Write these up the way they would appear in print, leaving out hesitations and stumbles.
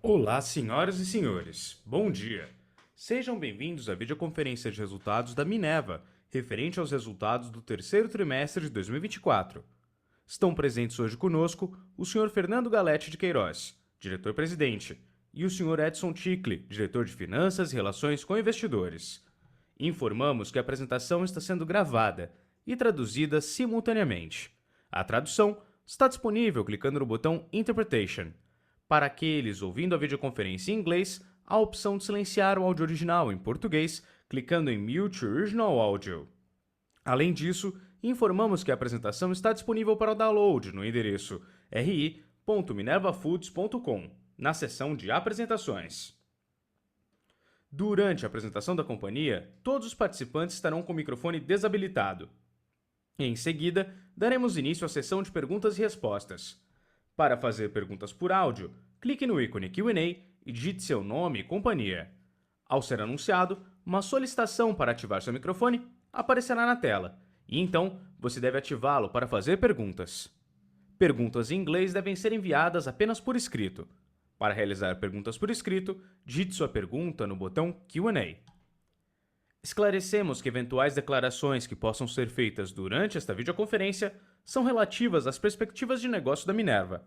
Olá, senhoras e senhores. Bom dia. Sejam bem-vindos à videoconferência de resultados da Minerva, referente aos resultados do terceiro trimestre de 2024. Estão presentes hoje conosco o Sr. Fernando Galete de Queiroz, diretor-presidente, e o Sr. Edson Ticle, diretor de Finanças e Relações com Investidores. Informamos que a apresentação está sendo gravada e traduzida simultaneamente. A tradução está disponível clicando no botão Interpretation. Para aqueles ouvindo a videoconferência em inglês, há a opção de silenciar o áudio original em português, clicando em Mute Original Audio. Além disso, informamos que a apresentação está disponível para download no endereço ri.minervafoods.com, na seção de apresentações. Durante a apresentação da companhia, todos os participantes estarão com o microfone desabilitado. Em seguida, daremos início à sessão de perguntas e respostas. Para fazer perguntas por áudio, clique no ícone Q&A e digite seu nome e companhia. Ao ser anunciado, uma solicitação para ativar seu microfone aparecerá na tela, e então você deve ativá-lo para fazer perguntas. Perguntas em inglês devem ser enviadas apenas por escrito. Para realizar perguntas por escrito, digite sua pergunta no botão Q&A. Esclarecemos que eventuais declarações que possam ser feitas durante esta videoconferência são relativas às perspectivas de negócio da Minerva,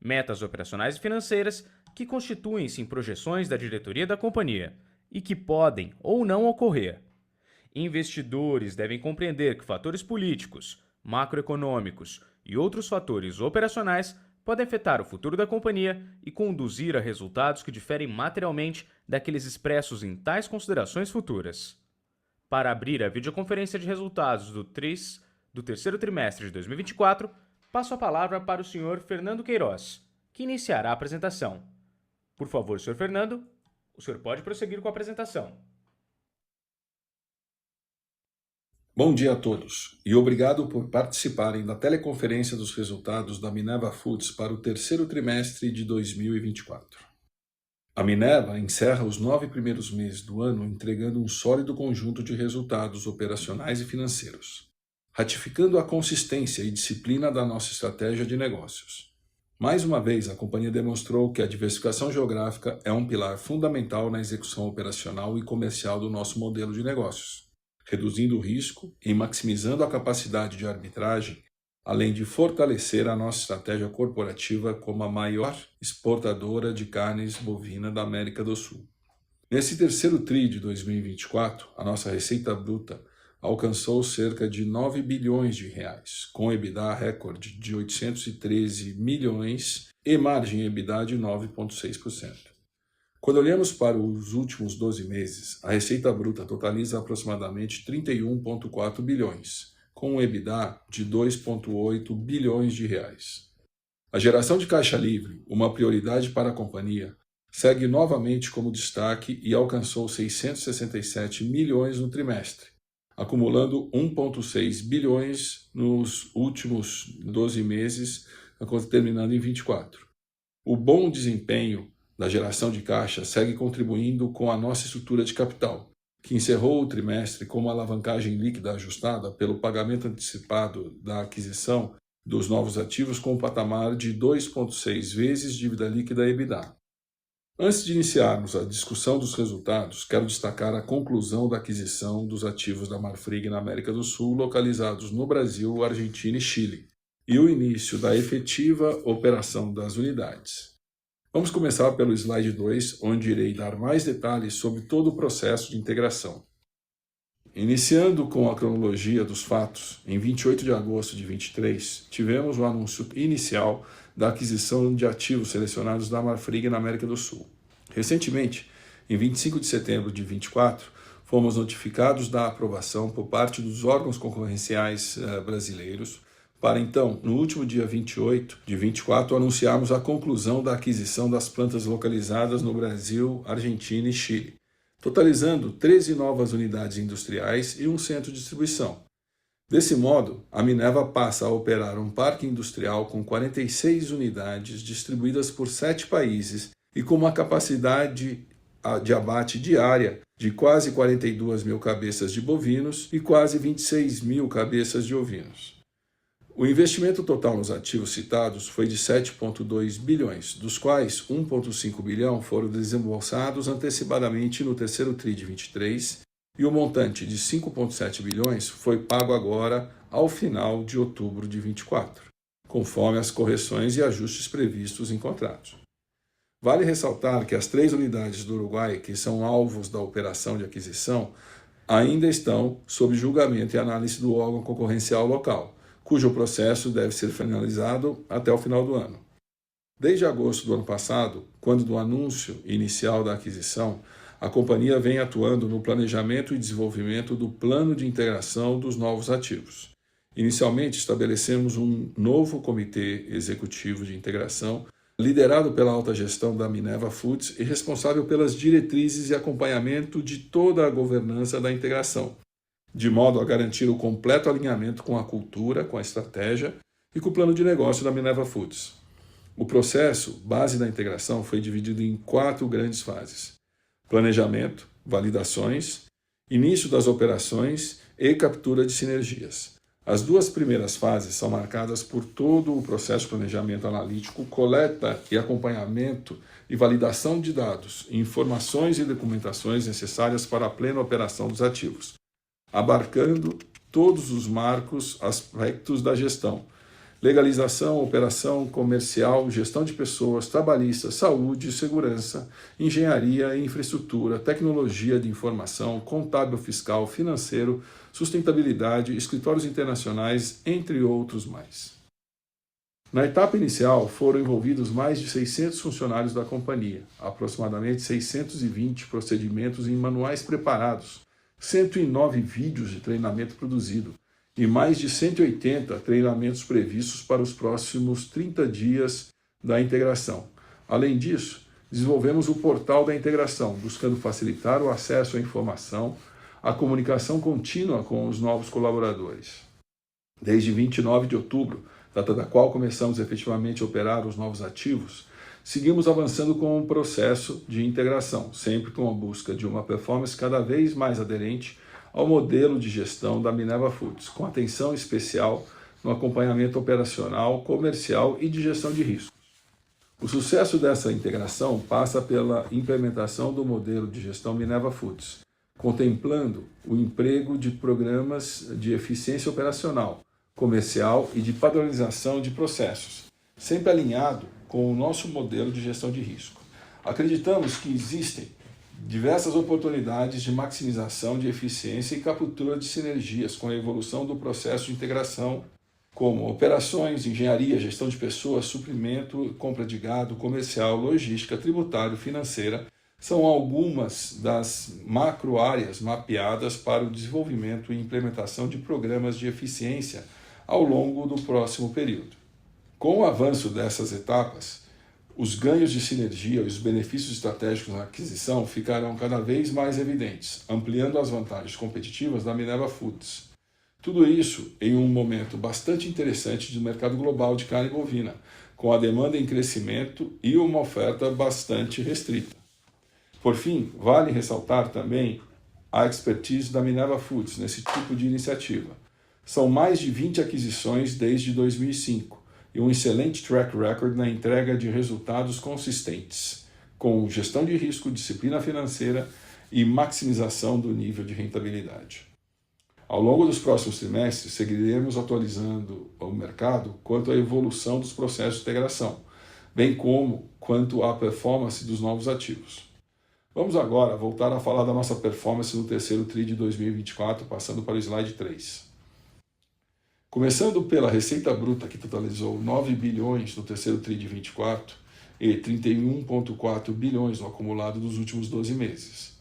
metas operacionais e financeiras que constituem-se em projeções da diretoria da companhia e que podem ou não ocorrer. Investidores devem compreender que fatores políticos, macroeconômicos e outros fatores operacionais podem afetar o futuro da companhia e conduzir a resultados que diferem materialmente daqueles expressos em tais considerações futuras. Para abrir a videoconferência de resultados do terceiro trimestre de 2024, passo a palavra para o Sr. Fernando Queiroz, que iniciará a apresentação. Por favor, Sr. Fernando, o senhor pode prosseguir com a apresentação. Bom dia a todos e obrigado por participarem da teleconferência dos resultados da Minerva Foods para o terceiro trimestre de 2024. A Minerva encerra os 9 primeiros meses do ano entregando um sólido conjunto de resultados operacionais e financeiros, ratificando a consistência e disciplina da nossa estratégia de negócios. Mais uma vez, a companhia demonstrou que a diversificação geográfica é um pilar fundamental na execução operacional e comercial do nosso modelo de negócios, reduzindo o risco e maximizando a capacidade de arbitragem, além de fortalecer a nossa estratégia corporativa como a maior exportadora de carnes bovina da América do Sul. Nesse terceiro TRI de 2024, a nossa receita bruta alcançou cerca de 9 bilhões de reais, com EBITDA recorde de 813 milhões e margem EBITDA de 9,6%. Quando olhamos para os últimos 12 meses, a receita bruta totaliza aproximadamente 31,4 bilhões, com um EBITDA de 2,8 bilhões de reais. A geração de caixa livre, uma prioridade para a companhia, segue novamente como destaque e alcançou 667 milhões no trimestre, acumulando 1,6 bilhões nos últimos 12 meses, terminando em 24. O bom desempenho da geração de caixa segue contribuindo com a nossa estrutura de capital, que encerrou o trimestre com uma alavancagem líquida ajustada pelo pagamento antecipado da aquisição dos novos ativos com um patamar de 2,6 vezes dívida líquida EBITDA. Antes de iniciarmos a discussão dos resultados, quero destacar a conclusão da aquisição dos ativos da Marfrig na América do Sul, localizados no Brasil, Argentina e Chile, e o início da efetiva operação das unidades. Vamos começar pelo slide 2, onde irei dar mais detalhes sobre todo o processo de integração. Iniciando com a cronologia dos fatos, em 28 de agosto de 2023, tivemos o anúncio inicial da aquisição de ativos selecionados da Marfrig na América do Sul. Recentemente, em 25 de setembro de 2024, fomos notificados da aprovação por parte dos órgãos concorrenciais brasileiros, para então, no último dia 28 de 24, anunciarmos a conclusão da aquisição das plantas localizadas no Brasil, Argentina e Chile, totalizando 13 novas unidades industriais e um centro de distribuição. Desse modo, a Minerva passa a operar um parque industrial com 46 unidades distribuídas por 7 países e com uma capacidade de abate diária de quase 42 mil cabeças de bovinos e quase 26 mil cabeças de ovinos. O investimento total nos ativos citados foi de 7,2 bilhões, dos quais 1,5 bilhão foram desembolsados antecipadamente no terceiro TRI de 23 e o montante de 5,7 bilhões foi pago agora ao final de outubro de 24, conforme as correções e ajustes previstos em contratos. Vale ressaltar que as 3 unidades do Uruguai, que são alvos da operação de aquisição, ainda estão sob julgamento e análise do órgão concorrencial local, cujo processo deve ser finalizado até o final do ano. Desde agosto do ano passado, quando do anúncio inicial da aquisição, a companhia vem atuando no planejamento e desenvolvimento do plano de integração dos novos ativos. Inicialmente, estabelecemos um novo comitê executivo de integração, liderado pela alta gestão da Minerva Foods e responsável pelas diretrizes e acompanhamento de toda a governança da integração, de modo a garantir o completo alinhamento com a cultura, com a estratégia e com o plano de negócio da Minerva Foods. O processo, base da integração, foi dividido em 4 grandes fases: planejamento, validações, início das operações e captura de sinergias. As 2 primeiras fases são marcadas por todo o processo de planejamento analítico, coleta e acompanhamento e validação de dados, informações e documentações necessárias para a plena operação dos ativos, abarcando todos os marcos, aspectos da gestão: legalização, operação comercial, gestão de pessoas, trabalhista, saúde, segurança, engenharia e infraestrutura, tecnologia de informação, contábil fiscal, financeiro, sustentabilidade, escritórios internacionais, entre outros mais. Na etapa inicial, foram envolvidos mais de 600 funcionários da companhia, aproximadamente 620 procedimentos em manuais preparados, 109 vídeos de treinamento produzido e mais de 180 treinamentos previstos para os próximos 30 dias da integração. Além disso, desenvolvemos o portal da integração, buscando facilitar o acesso à informação, a comunicação contínua com os novos colaboradores. Desde 29 de outubro, data da qual começamos efetivamente a operar os novos ativos, seguimos avançando com o processo de integração, sempre com a busca de uma performance cada vez mais aderente ao modelo de gestão da Minerva Foods, com atenção especial no acompanhamento operacional, comercial e de gestão de riscos. O sucesso dessa integração passa pela implementação do modelo de gestão Minerva Foods, contemplando o emprego de programas de eficiência operacional, comercial e de padronização de processos, sempre alinhado com o nosso modelo de gestão de risco. Acreditamos que existem diversas oportunidades de maximização de eficiência e captura de sinergias com a evolução do processo de integração, como operações, engenharia, gestão de pessoas, suprimento, compra de gado, comercial, logística, tributário, financeira, são algumas das macro-áreas mapeadas para o desenvolvimento e implementação de programas de eficiência ao longo do próximo período. Com o avanço dessas etapas, os ganhos de sinergia e os benefícios estratégicos na aquisição ficarão cada vez mais evidentes, ampliando as vantagens competitivas da Minerva Foods. Tudo isso em um momento bastante interessante do mercado global de carne bovina, com a demanda em crescimento e uma oferta bastante restrita. Por fim, vale ressaltar também a expertise da Minerva Foods nesse tipo de iniciativa. São mais de 20 aquisições desde 2005 e um excelente track record na entrega de resultados consistentes, com gestão de risco, disciplina financeira e maximização do nível de rentabilidade. Ao longo dos próximos trimestres, seguiremos atualizando o mercado quanto à evolução dos processos de integração, bem como quanto à performance dos novos ativos. Vamos agora voltar a falar da nossa performance no terceiro TRI de 2024, passando para o slide 3. Começando pela receita bruta, que totalizou 9 bilhões no terceiro TRI de 24 e 31,4 bilhões no acumulado dos últimos 12 meses.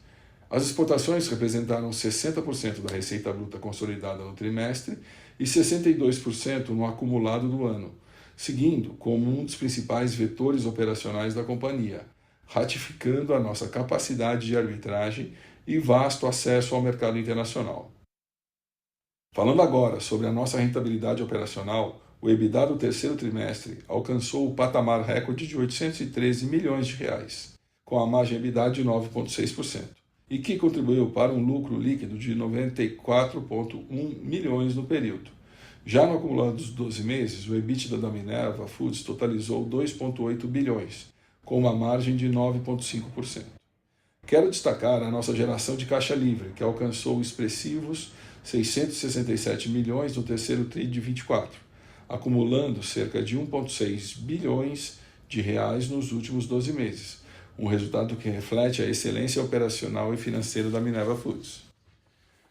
As exportações representaram 60% da receita bruta consolidada no trimestre e 62% no acumulado do ano, seguindo como um dos principais vetores operacionais da companhia, ratificando a nossa capacidade de arbitragem e vasto acesso ao mercado internacional. Falando agora sobre a nossa rentabilidade operacional, o EBITDA do terceiro trimestre alcançou o patamar recorde de 813 milhões de reais, com a margem EBITDA de 9,6%, e que contribuiu para um lucro líquido de 94,1 milhões no período, Já no acumulado dos 12 meses, o EBITDA da Minerva Foods totalizou 2,8 bilhões, com uma margem de 9,5%. Quero destacar a nossa geração de caixa livre, que alcançou expressivos 667 milhões no terceiro TRI de 24, acumulando cerca de 1,6 bilhões de reais nos últimos 12 meses, um resultado que reflete a excelência operacional e financeira da Minerva Foods.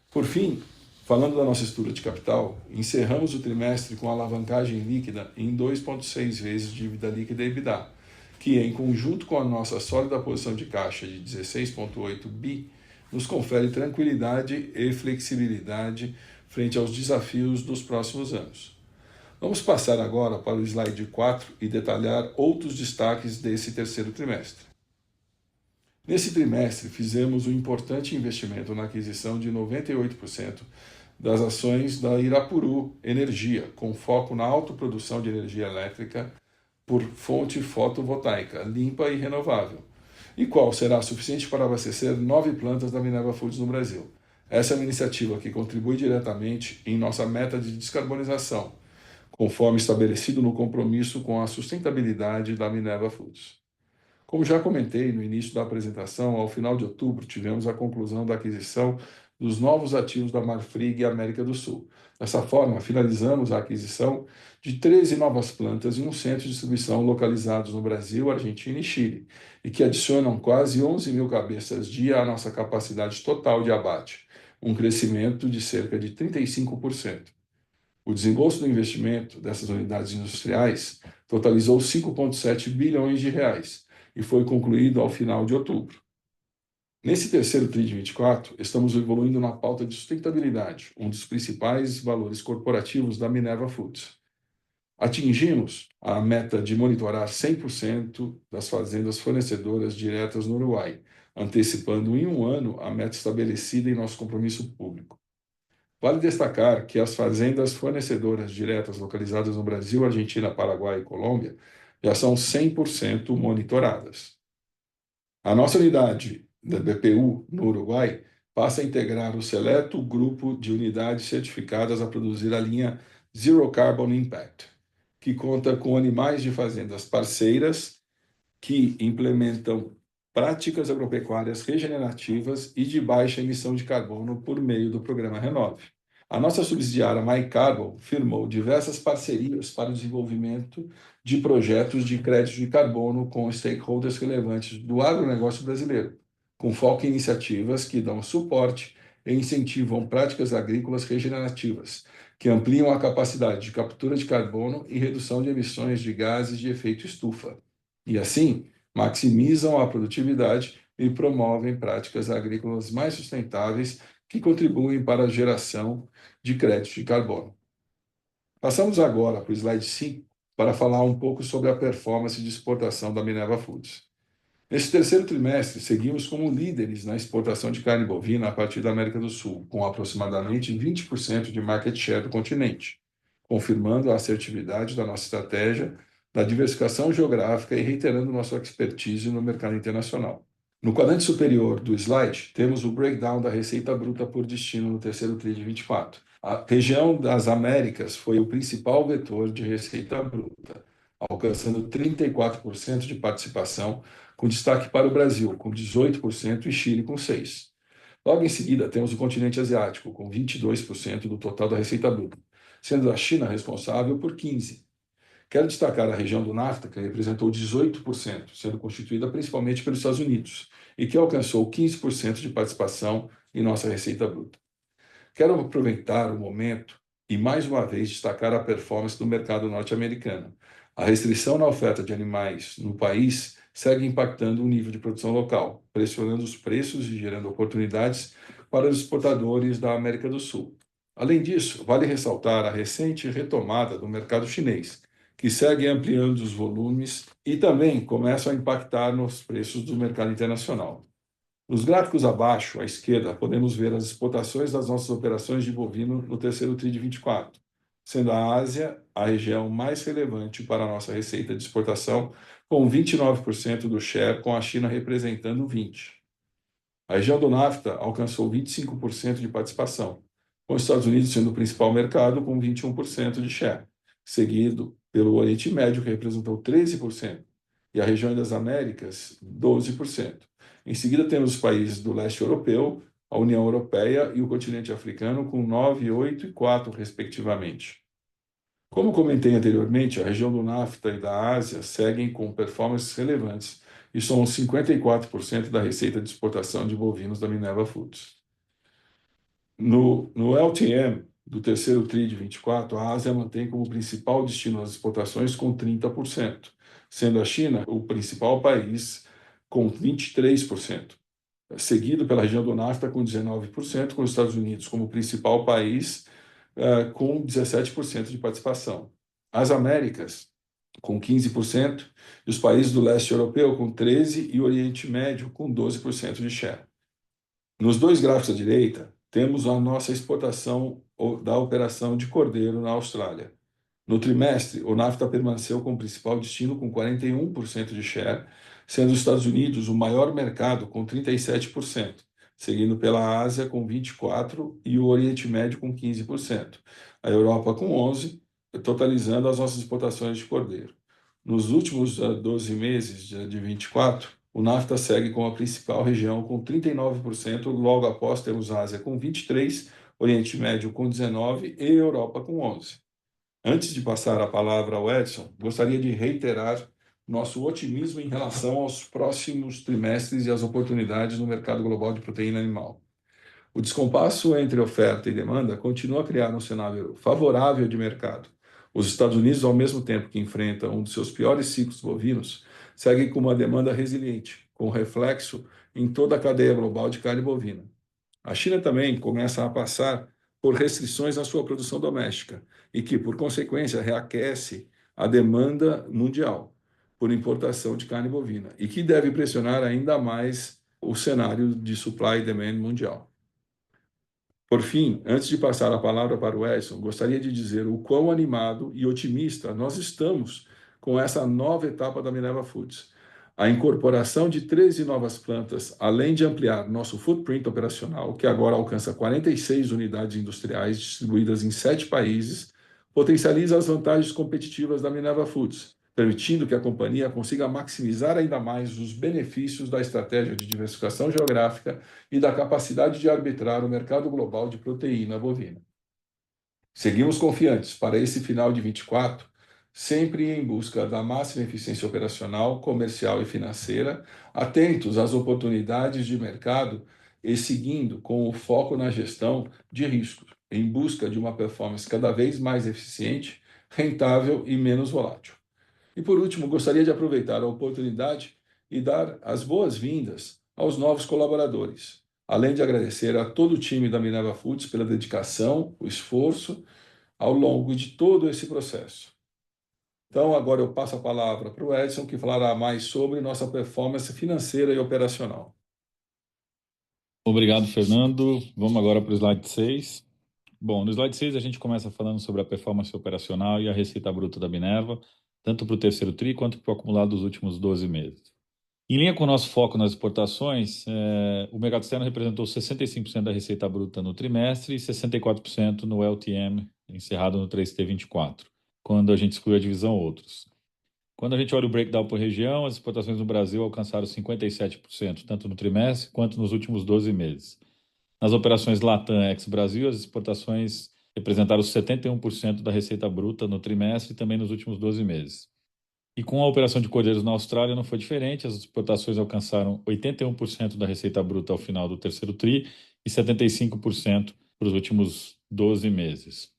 Por fim, falando da nossa estrutura de capital, encerramos o trimestre com alavancagem líquida em 2,6 vezes dívida líquida EBITDA, que, em conjunto com a nossa sólida posição de caixa de 16,8 bi, nos confere tranquilidade e flexibilidade frente aos desafios dos próximos anos. Vamos passar agora para o slide 4 e detalhar outros destaques desse terceiro trimestre. Nesse trimestre, fizemos um importante investimento na aquisição de 98% das ações da Irapuru Energia, com foco na autoprodução de energia elétrica por fonte fotovoltaica, limpa e renovável, e qual será suficiente para abastecer 9 plantas da Minerva Foods no Brasil. Essa é uma iniciativa que contribui diretamente em nossa meta de descarbonização, conforme estabelecido no compromisso com a sustentabilidade da Minerva Foods. Como já comentei no início da apresentação, ao final de outubro tivemos a conclusão da aquisição dos novos ativos da Marfrig América do Sul. Dessa forma, finalizamos a aquisição de 13 novas plantas e um centro de distribuição localizados no Brasil, Argentina e Chile, e que adicionam quase 11 mil cabeças dia à nossa capacidade total de abate, um crescimento de cerca de 35%. O desembolso do investimento dessas unidades industriais totalizou 5,7 bilhões de reais e foi concluído ao final de outubro. Nesse terceiro TRI de 24, estamos evoluindo na pauta de sustentabilidade, um dos principais valores corporativos da Minerva Foods. Atingimos a meta de monitorar 100% das fazendas fornecedoras diretas no Uruguai, antecipando em um ano a meta estabelecida em nosso compromisso público. Vale destacar que as fazendas fornecedoras diretas localizadas no Brasil, Argentina, Paraguai e Colômbia já são 100% monitoradas. A nossa unidade da BPU no Uruguai passa a integrar o seleto grupo de unidades certificadas a produzir a linha Zero Carbon Impact, que conta com animais de fazendas parceiras que implementam práticas agropecuárias regenerativas e de baixa emissão de carbono por meio do programa Renove. A nossa subsidiária MyCarbon firmou diversas parcerias para o desenvolvimento de projetos de crédito de carbono com stakeholders relevantes do agronegócio brasileiro, com foco em iniciativas que dão suporte e incentivam práticas agrícolas regenerativas, que ampliam a capacidade de captura de carbono e redução de emissões de gases de efeito estufa, e assim maximizam a produtividade e promovem práticas agrícolas mais sustentáveis que contribuem para a geração de crédito de carbono. Passamos agora para o slide 5 para falar um pouco sobre a performance de exportação da Minerva Foods. Nesse terceiro trimestre, seguimos como líderes na exportação de carne bovina a partir da América do Sul, com aproximadamente 20% de market share do continente, confirmando a assertividade da nossa estratégia, da diversificação geográfica e reiterando nossa expertise no mercado internacional. No quadrante superior do slide, temos o breakdown da receita bruta por destino no terceiro TRI de 24. A região das Américas foi o principal vetor de receita bruta, alcançando 34% de participação, com destaque para o Brasil, com 18% e Chile, com 6%. Logo em seguida, temos o continente asiático, com 22% do total da receita bruta, sendo a China responsável por 15%. Quero destacar a região do NAFTA, que representou 18%, sendo constituída principalmente pelos Estados Unidos, e que alcançou 15% de participação em nossa receita bruta. Quero aproveitar o momento e, mais uma vez, destacar a performance do mercado norte-americano. A restrição na oferta de animais no país segue impactando o nível de produção local, pressionando os preços e gerando oportunidades para os exportadores da América do Sul. Além disso, vale ressaltar a recente retomada do mercado chinês, que segue ampliando os volumes e também começam a impactar nos preços do mercado internacional. Nos gráficos abaixo, à esquerda, podemos ver as exportações das nossas operações de bovino no terceiro TRI de 24, sendo a Ásia a região mais relevante para a nossa receita de exportação, com 29% do share, com a China representando 20%. A região do NAFTA alcançou 25% de participação, com os Estados Unidos sendo o principal mercado com 21% de share, seguido pelo Oriente Médio, que representou 13%, e a região das Américas, 12%. Em seguida, temos os países do leste europeu, a União Europeia e o continente africano com 9, 8 e 4, respectivamente. Como comentei anteriormente, a região do NAFTA e da Ásia seguem com performances relevantes e somam 54% da receita de exportação de bovinos da Minerva Foods. No LTM do terceiro TRI de 24, a Ásia mantém como principal destino as exportações com 30%, sendo a China o principal país com 23%, seguido pela região do NAFTA com 19%, com os Estados Unidos como principal país com 17% de participação. As Américas com 15%, e os países do leste europeu com 13% e o Oriente Médio com 12% de share. Nos dois gráficos à direita, temos a nossa exportação da operação de cordeiro na Austrália. No trimestre, o NAFTA permaneceu como principal destino com 41% de share, sendo os Estados Unidos o maior mercado com 37%, seguindo pela Ásia com 24% e o Oriente Médio com 15%, a Europa com 11%, totalizando as nossas exportações de cordeiro. Nos últimos 12 meses de 24, o NAFTA segue como a principal região com 39%, logo após temos a Ásia com 23%, Oriente Médio com 19% e Europa com 11%. Antes de passar a palavra ao Edson, gostaria de reiterar nosso otimismo em relação aos próximos trimestres e às oportunidades no mercado global de proteína animal. O descompasso entre oferta e demanda continua a criar um cenário favorável de mercado. Os Estados Unidos, ao mesmo tempo que enfrentam um dos seus piores ciclos bovinos, seguem com uma demanda resiliente, com reflexo em toda a cadeia global de carne bovina. A China também começa a passar por restrições na sua produção doméstica e que, por consequência, reaquece a demanda mundial por importação de carne bovina e que deve pressionar ainda mais o cenário de supply e demand mundial. Por fim, antes de passar a palavra para o Edson, gostaria de dizer o quão animado e otimista nós estamos com essa nova etapa da Minerva Foods. A incorporação de 13 novas plantas, além de ampliar nosso footprint operacional, que agora alcança 46 unidades industriais distribuídas em 7 países, potencializa as vantagens competitivas da Minerva Foods, permitindo que a companhia consiga maximizar ainda mais os benefícios da estratégia de diversificação geográfica e da capacidade de arbitrar o mercado global de proteína bovina. Seguimos confiantes para esse final de 24, sempre em busca da máxima eficiência operacional, comercial e financeira, atentos às oportunidades de mercado e seguindo com o foco na gestão de riscos, em busca de uma performance cada vez mais eficiente, rentável e menos volátil. E por último, gostaria de aproveitar a oportunidade e dar as boas-vindas aos novos colaboradores, além de agradecer a todo o time da Minerva Foods pela dedicação, o esforço ao longo de todo esse processo. Então, agora eu passo a palavra para o Edson, que falará mais sobre nossa performance financeira e operacional. Obrigado, Fernando. Vamos agora para o slide 6. Bom, no slide 6 a gente começa falando sobre a performance operacional e a receita bruta da Minerva, tanto para o terceiro TRI quanto para o acumulado dos últimos 12 meses. Em linha com o nosso foco nas exportações, o mercado externo representou 65% da receita bruta no trimestre e 64% no LTM, encerrado no 3T24, quando a gente exclui a divisão outros. Quando a gente olha o breakdown por região, as exportações no Brasil alcançaram 57%, tanto no trimestre quanto nos últimos 12 meses. Nas operações Latam ex-Brasil, as exportações representaram 71% da receita bruta no trimestre e também nos últimos 12 meses. E com a operação de cordeiros na Austrália não foi diferente, as exportações alcançaram 81% da receita bruta ao final do terceiro TRI e 75% para os últimos 12 meses.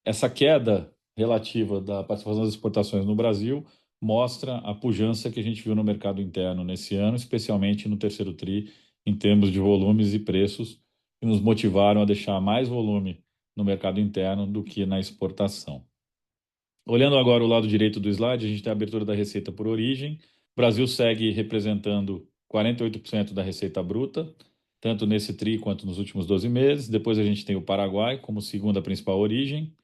Essa queda relativa da participação das exportações no Brasil mostra a pujança que a gente viu no mercado interno nesse ano, especialmente no terceiro TRI, em termos de volumes e preços, que nos motivaram a deixar mais volume no mercado interno do que na exportação. Olhando agora o lado direito do slide, a gente tem a abertura da receita por origem. O Brasil segue representando 48% da receita bruta, tanto nesse TRI quanto nos últimos 12 meses. Depois a gente tem o Paraguai como segunda principal origem,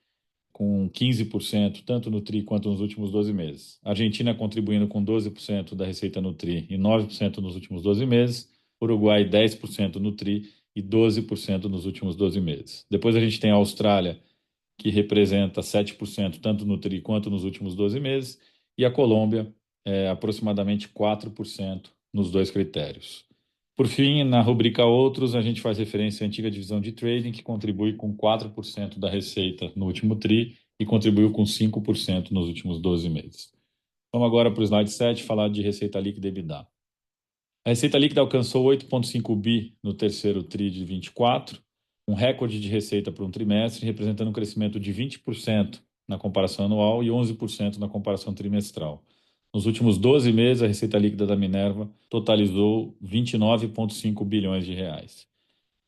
com 15% tanto no TRI quanto nos últimos 12 meses. A Argentina contribuindo com 12% da receita no TRI e 9% nos últimos 12 meses. Uruguai 10% no TRI e 12% nos últimos 12 meses. Depois a gente tem a Austrália, que representa 7% tanto no TRI quanto nos últimos 12 meses, e a Colômbia, aproximadamente 4% nos dois critérios. Por fim, na rubrica Outros, a gente faz referência à antiga divisão de trading, que contribui com 4% da receita no último TRI e contribuiu com 5% nos últimos 12 meses. Vamos agora para o slide 7, falar de receita líquida e EBITDA. A receita líquida alcançou 8,5 bi no terceiro TRI de 24, um recorde de receita para um trimestre, representando um crescimento de 20% na comparação anual e 11% na comparação trimestral. Nos últimos 12 meses, a receita líquida da Minerva totalizou 29,5 bilhões de reais.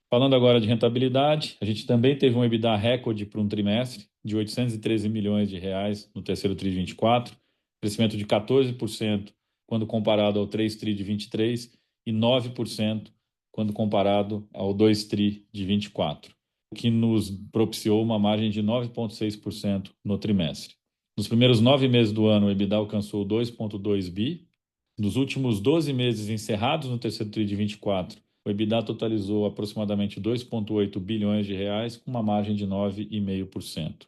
Falando agora de rentabilidade, a gente também teve um EBITDA recorde para um trimestre de 813 milhões de reais no terceiro TRI de 24, crescimento de 14% quando comparado ao 3 TRI de 23 e 9% quando comparado ao 2 TRI de 24, o que nos propiciou uma margem de 9,6% no trimestre. Nos primeiros 9 meses do ano, o EBITDA alcançou 2,2 bi. Nos últimos 12 meses encerrados no terceiro TRI de 24, o EBITDA totalizou aproximadamente 2,8 bilhões de reais, com uma margem de 9,5%.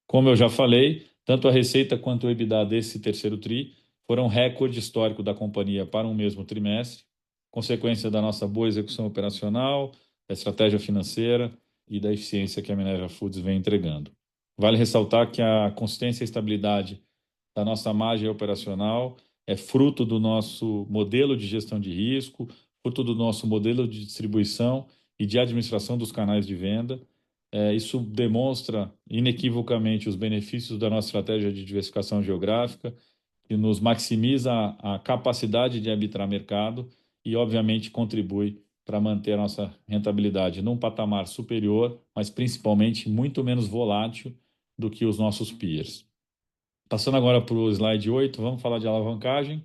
Como eu já falei, tanto a receita quanto o EBITDA desse terceiro TRI foram recorde histórico da companhia para um mesmo trimestre, consequência da nossa boa execução operacional, da estratégia financeira e da eficiência que a Minerva Foods vem entregando. Vale ressaltar que a consistência e estabilidade da nossa margem operacional é fruto do nosso modelo de gestão de risco, fruto do nosso modelo de distribuição e de administração dos canais de venda. Isso demonstra inequivocamente os benefícios da nossa estratégia de diversificação geográfica, que nos maximiza a capacidade de arbitrar mercado e, obviamente, contribui para manter a nossa rentabilidade num patamar superior, mas principalmente muito menos volátil do que os nossos peers. Passando agora para o slide 8, vamos falar de alavancagem.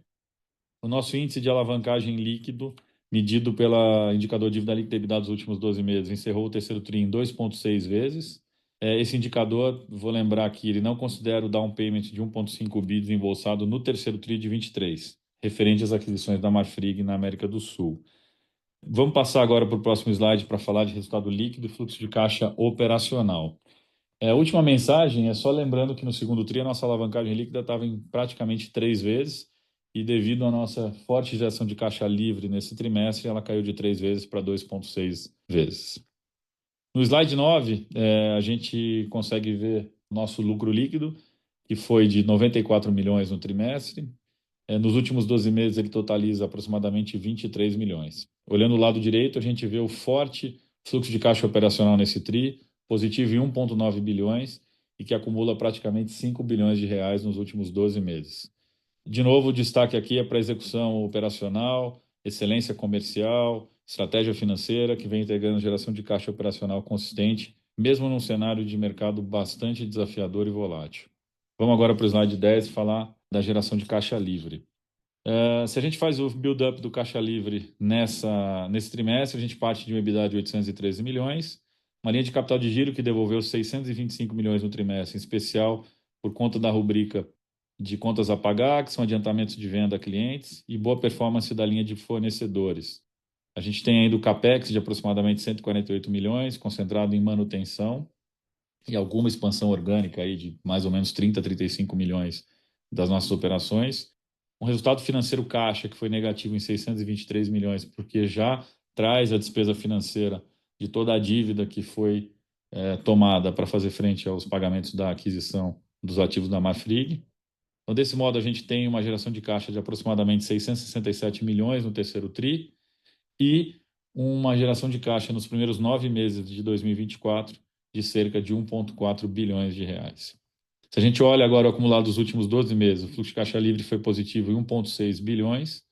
O nosso índice de alavancagem líquido, medido pelo indicador dívida líquida EBITDA dos últimos 12 meses, encerrou o terceiro TRI em 2,6 vezes. Esse indicador, vou lembrar que ele não considera o down payment de 1,5 bi desembolsado no terceiro TRI de 23, referente às aquisições da Marfrig na América do Sul. Vamos passar agora para o próximo slide para falar de resultado líquido e fluxo de caixa operacional. A última mensagem é só lembrando que no segundo TRI a nossa alavancagem líquida estava em praticamente 3 vezes e devido à nossa forte geração de caixa livre nesse trimestre, ela caiu de 3 vezes para 2,6 vezes. No slide 9, a gente consegue ver nosso lucro líquido, que foi de 94 milhões no trimestre. Nos últimos 12 meses ele totaliza aproximadamente 23 milhões. Olhando o lado direito, a gente vê o forte fluxo de caixa operacional nesse TRI, positivo em 1,9 bilhões e que acumula praticamente 5 bilhões de reais nos últimos 12 meses. De novo, o destaque aqui é para a execução operacional, excelência comercial, estratégia financeira, que vem integrando geração de caixa operacional consistente, mesmo num cenário de mercado bastante desafiador e volátil. Vamos agora para o slide 10 falar da geração de caixa livre. Se a gente faz o build-up do caixa livre nesse trimestre, a gente parte de uma EBITDA de 813 milhões, uma linha de capital de giro que devolveu 625 milhões no trimestre, em especial por conta da rubrica de contas a pagar, que são adiantamentos de venda a clientes, e boa performance da linha de fornecedores. A gente tem ainda o CAPEX de aproximadamente 148 milhões, concentrado em manutenção, e alguma expansão orgânica aí de mais ou menos 30, 35 milhões das nossas operações. Um resultado financeiro caixa que foi negativo em 623 milhões, porque já traz a despesa financeira de toda a dívida que foi tomada para fazer frente aos pagamentos da aquisição dos ativos da Marfrig. Então, desse modo, a gente tem uma geração de caixa de aproximadamente 667 milhões no terceiro TRI e uma geração de caixa nos primeiros 9 meses de 2024 de cerca de 1,4 bilhões de reais. Se a gente olha agora o acumulado dos últimos 12 meses, o fluxo de caixa livre foi positivo em 1,6 bilhões.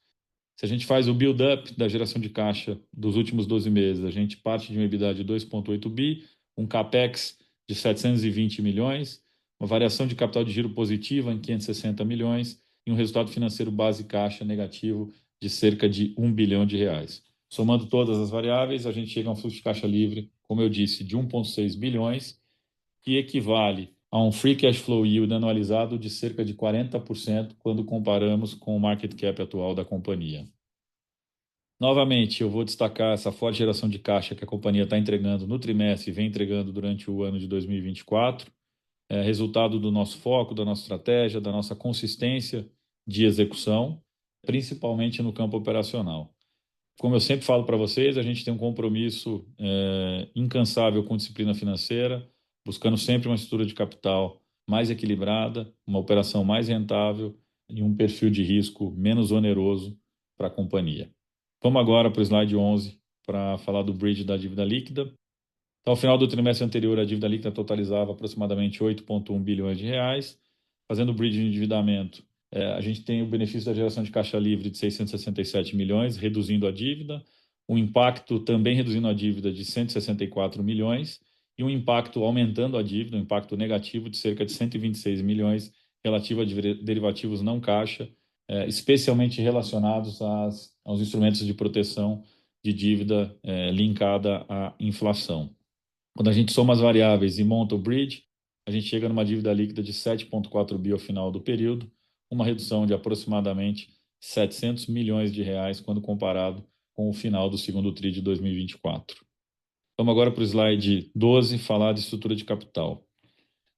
Se a gente faz o build-up da geração de caixa dos últimos 12 meses, a gente parte de uma EBITDA de 2,8 bi, um CAPEX de 720 milhões, uma variação de capital de giro positiva em 560 milhões e um resultado financeiro base caixa negativo de cerca de 1 bilhão de reais. Somando todas as variáveis, a gente chega a um fluxo de caixa livre, como eu disse, de 1,6 bilhões, que equivale a um free cash flow yield anualizado de cerca de 40% quando comparamos com o market cap atual da companhia. Novamente, eu vou destacar essa forte geração de caixa que a companhia está entregando no trimestre e vem entregando durante o ano de 2024. É resultado do nosso foco, da nossa estratégia, da nossa consistência de execução, principalmente no campo operacional. Como eu sempre falo para vocês, a gente tem um compromisso incansável com disciplina financeira, buscando sempre uma estrutura de capital mais equilibrada, uma operação mais rentável e um perfil de risco menos oneroso para a companhia. Vamos agora para o slide 11 para falar do bridge da dívida líquida. Então, ao final do trimestre anterior, a dívida líquida totalizava aproximadamente 8,1 bilhões de reais. Fazendo o bridge de endividamento, a gente tem o benefício da geração de caixa livre de 667 milhões, reduzindo a dívida, um impacto também reduzindo a dívida de 164 milhões e um impacto aumentando a dívida, um impacto negativo de cerca de 126 milhões relativo a derivativos não caixa, especialmente relacionados aos instrumentos de proteção de dívida linkada à inflação. Quando a gente soma as variáveis e monta o bridge, a gente chega numa dívida líquida de 7,4 bi ao final do período, uma redução de aproximadamente 700 milhões de reais quando comparado com o final do segundo TRI de 2024. Vamos agora para o slide 12, falar de estrutura de capital.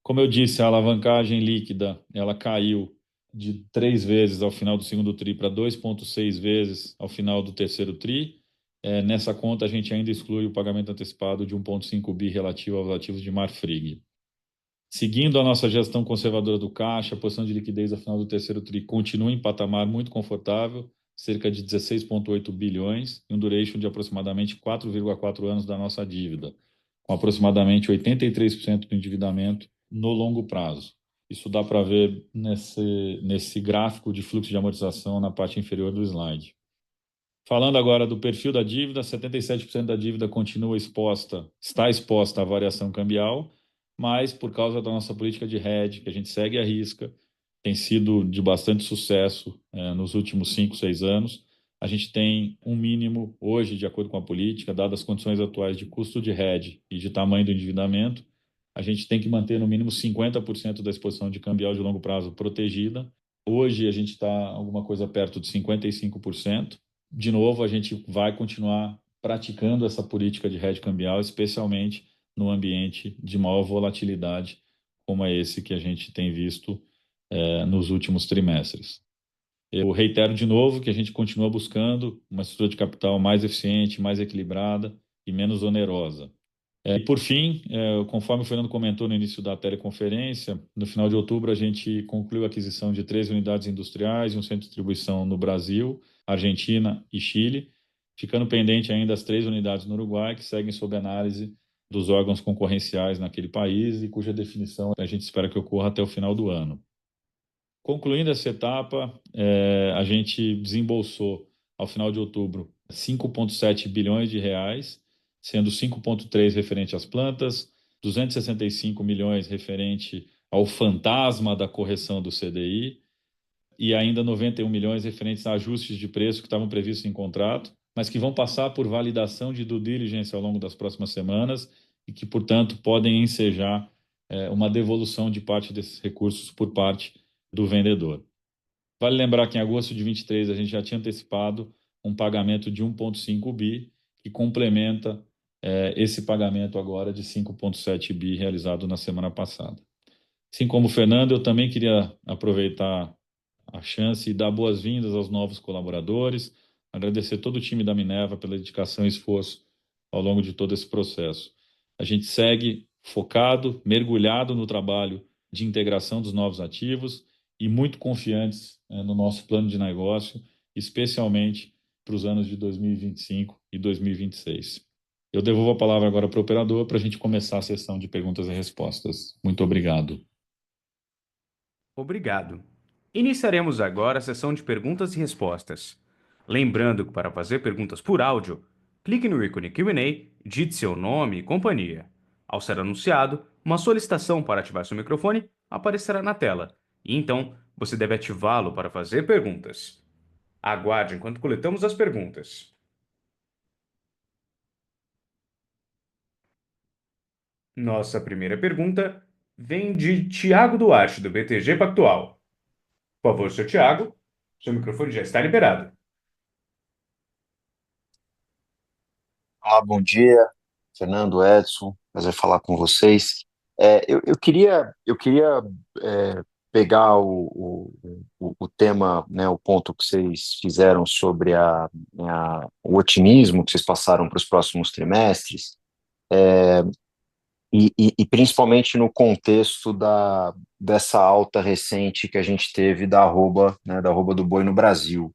Como eu disse, a alavancagem líquida ela caiu de 3 vezes ao final do segundo TRI para 2,6 vezes ao final do terceiro TRI. Nessa conta, a gente ainda exclui o pagamento antecipado de 1,5 bi relativo aos ativos de Marfrig. Seguindo a nossa gestão conservadora do caixa, a posição de liquidez ao final do terceiro TRI continua em patamar muito confortável, cerca de 16,8 bilhões, e um duration de aproximadamente 4,4 anos da nossa dívida, com aproximadamente 83% do endividamento no longo prazo. Isso dá para ver nesse gráfico de fluxo de amortização na parte inferior do slide. Falando agora do perfil da dívida, 77% da dívida está exposta à variação cambial, mas por causa da nossa política de hedge, que a gente segue à risca, tem sido de bastante sucesso nos últimos 5, 6 anos. A gente tem um mínimo hoje, de acordo com a política, dadas as condições atuais de custo de hedge e de tamanho do endividamento, a gente tem que manter no mínimo 50% da exposição de cambial de longo prazo protegida. Hoje a gente está alguma coisa perto de 55%. De novo, a gente vai continuar praticando essa política de hedge cambial, especialmente no ambiente de maior volatilidade, como é esse que a gente tem visto nos últimos trimestres. Eu reitero de novo que a gente continua buscando uma estrutura de capital mais eficiente, mais equilibrada e menos onerosa. E por fim, conforme o Fernando comentou no início da teleconferência, no final de outubro a gente concluiu a aquisição de 3 unidades industriais e um centro de distribuição no Brasil, Argentina e Chile, ficando pendente ainda as 3 unidades no Uruguai, que seguem sob análise dos órgãos concorrenciais naquele país e cuja definição a gente espera que ocorra até o final do ano. Concluindo essa etapa, a gente desembolsou, ao final de outubro, 5,7 bilhões de reais, sendo 5,3 referente às plantas, 265 milhões referente ao fantasma da correção do CDI e ainda 91 milhões referentes a ajustes de preço que estavam previstos em contrato, mas que vão passar por validação de due diligence ao longo das próximas semanas e que, portanto, podem ensejar uma devolução de parte desses recursos por parte do vendedor. Vale lembrar que em agosto de 23 a gente já tinha antecipado um pagamento de 1,5 bi, que complementa esse pagamento agora de 5,7 bi realizado na semana passada. Assim como o Fernando, eu também queria aproveitar a chance e dar boas-vindas aos novos colaboradores, agradecer todo o time da Minerva pela dedicação e esforço ao longo de todo esse processo. A gente segue focado, mergulhado no trabalho de integração dos novos ativos e muito confiantes no nosso plano de negócio, especialmente para os anos de 2025 e 2026. Eu devolvo a palavra agora para o operador para a gente começar a sessão de perguntas e respostas. Muito obrigado. Obrigado. Iniciaremos agora a sessão de perguntas e respostas. Lembrando que para fazer perguntas por áudio, clique no ícone Q&A, digite seu nome e companhia. Ao ser anunciado, uma solicitação para ativar seu microfone aparecerá na tela, e então você deve ativá-lo para fazer perguntas. Aguarde enquanto coletamos as perguntas. Nossa primeira pergunta vem de Tiago Duarte, do BTG Pactual. Por favor, seu Tiago, seu microfone já está liberado. Olá, bom dia, Fernando, Edson, prazer falar com vocês. Eu queria pegar o tema, né, o ponto que vocês fizeram sobre o otimismo que vocês passaram para os próximos trimestres, e principalmente no contexto dessa alta recente que a gente teve da arroba, né, da arroba do boi no Brasil,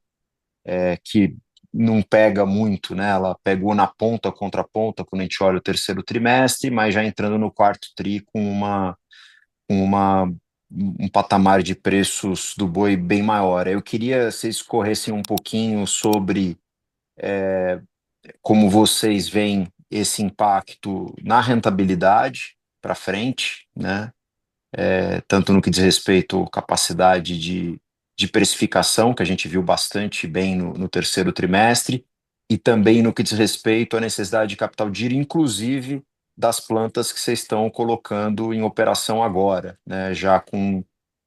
que não pega muito, né? Ela pegou na ponta contra ponta quando a gente olha o terceiro trimestre, mas já entrando no quarto tri com um patamar de preços do boi bem maior. Eu queria que vocês corressem um pouquinho sobre como vocês veem esse impacto na rentabilidade para frente, né? Tanto no que diz respeito à capacidade de precificação, que a gente viu bastante bem no terceiro trimestre, e também no que diz respeito à necessidade de capital de giro, inclusive das plantas que vocês estão colocando em operação agora, né, já com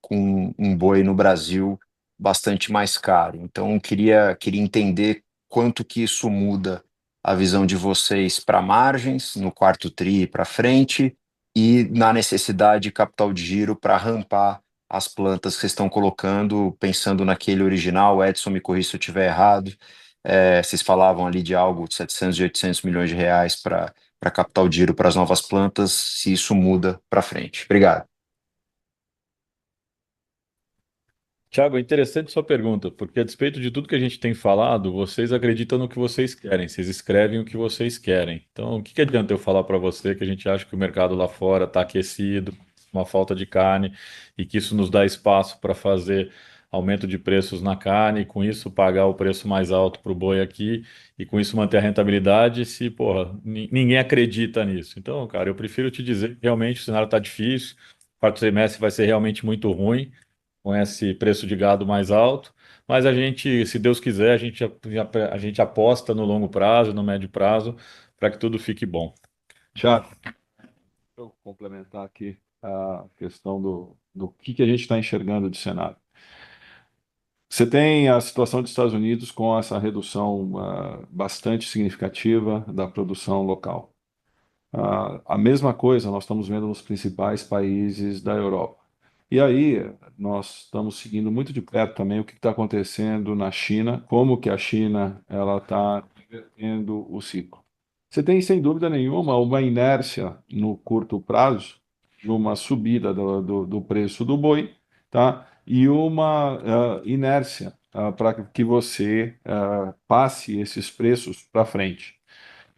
um boi no Brasil bastante mais caro. Então, queria entender quanto que isso muda a visão de vocês para margens no quarto tri para frente, e na necessidade de capital de giro para rampar as plantas que vocês estão colocando, pensando naquele original. Edson, me corrija se eu estiver errado, vocês falavam ali de algo de 700 e 800 milhões de reais para capital de giro para as novas plantas, se isso muda para frente. Obrigado. Tiago, é interessante sua pergunta, porque a despeito de tudo que a gente tem falado, vocês acreditam no que vocês querem, vocês escrevem o que vocês querem. Então, o que que adianta eu falar para você que a gente acha que o mercado lá fora está aquecido, uma falta de carne, e que isso nos dá espaço para fazer aumento de preços na carne, e com isso pagar o preço mais alto para o boi aqui, e com isso manter a rentabilidade, se, porra, ninguém acredita nisso. Então, cara, eu prefiro te dizer que realmente o cenário está difícil, o quarto trimestre vai ser realmente muito ruim com esse preço de gado mais alto, mas a gente, se Deus quiser, a gente aposta no longo prazo, no médio prazo, para que tudo fique bom. Tiago, eu complementar aqui a questão do que a gente está enxergando de cenário. Você tem a situação dos Estados Unidos com essa redução bastante significativa da produção local. A mesma coisa nós estamos vendo nos principais países da Europa. E aí nós estamos seguindo muito de perto também o que está acontecendo na China, como que a China ela está invertendo o ciclo. Você tem, sem dúvida nenhuma, uma inércia no curto prazo de uma subida do preço do boi, tá? E uma inércia para que você passe esses preços para frente.